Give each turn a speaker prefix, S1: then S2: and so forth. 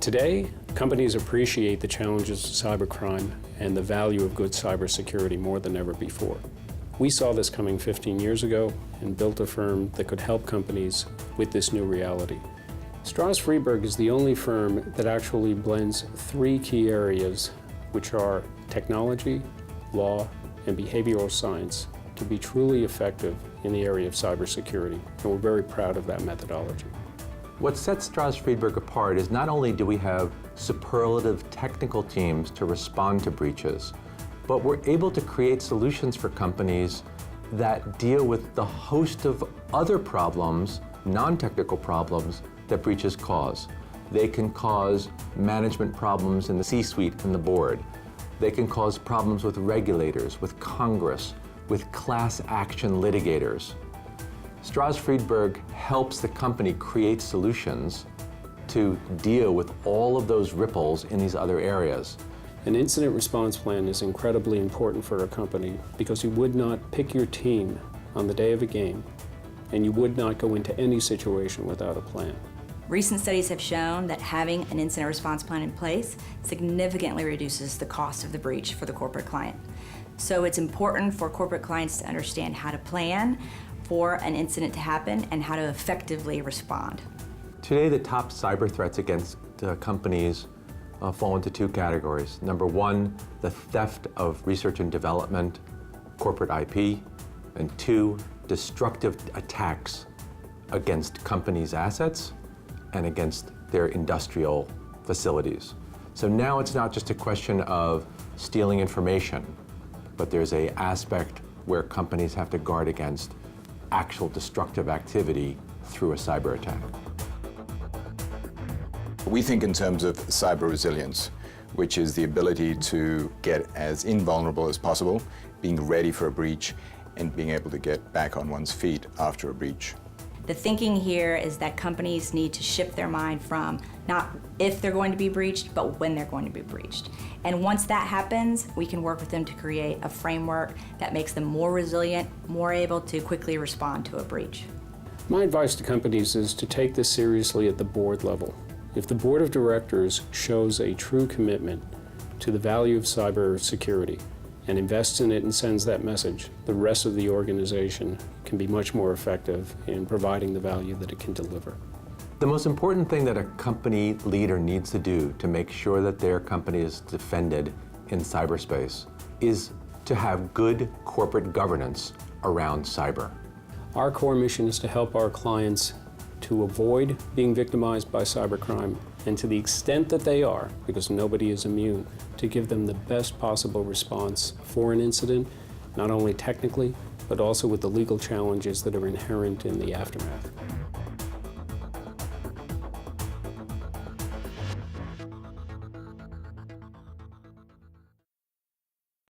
S1: Today, companies appreciate the challenges of cybercrime and the value of good cybersecurity more than ever before. We saw this coming 15 years ago and built a firm that could help companies with this new reality. Stroz Friedberg is the only firm that actually blends three key areas, which are technology, law, and behavioral science, to be truly effective in the area of cybersecurity, and we're very proud of that methodology.
S2: What sets Stroz Friedberg apart is not only do we have superlative technical teams to respond to breaches, but we're able to create solutions for companies that deal with the host of other problems, non-technical problems, that breaches cause. They can cause management problems in the C-suite and the board. They can cause problems with regulators, with Congress, with class action litigators. Stroz Friedberg helps the company create solutions to deal with all of those ripples in these other areas.
S1: An incident response plan is incredibly important for a company because you would not pick your team on the day of a game, and you would not go into any situation without a plan.
S3: Recent studies have shown that having an incident response plan in place significantly reduces the cost of the breach for the corporate client. So it's important for corporate clients to understand how to plan for an incident to happen and how to effectively respond.
S2: Today, the top cyber threats against companies fall into two categories. Number one, the theft of research and development, corporate IP, and two, destructive attacks against companies' assets and against their industrial facilities. So now it's not just a question of stealing information, but there's an aspect where companies have to guard against actual destructive activity through a cyber attack.
S4: We think in terms of cyber resilience, which is the ability to get as invulnerable as possible, being ready for a breach, and being able to get back on one's feet after a breach.
S3: The thinking here is that companies need to shift their mind from not if they're going to be breached, but when they're going to be breached. And once that happens, we can work with them to create a framework that makes them more resilient, more able to quickly respond to a breach.
S1: My advice to companies is to take this seriously at the board level. If the board of directors shows a true commitment to the value of cybersecurity and invests in it and sends that message, the rest of the organization can be much more effective in providing the value that it can deliver.
S2: The most important thing that a company leader needs to do to make sure that their company is defended in cyberspace is to have good corporate governance around cyber.
S1: Our core mission is to help our clients to avoid being victimized by cybercrime, and to the extent that they are, because nobody is immune, to give them the best possible response for an incident, not only technically, but also with the legal challenges that are inherent in the aftermath.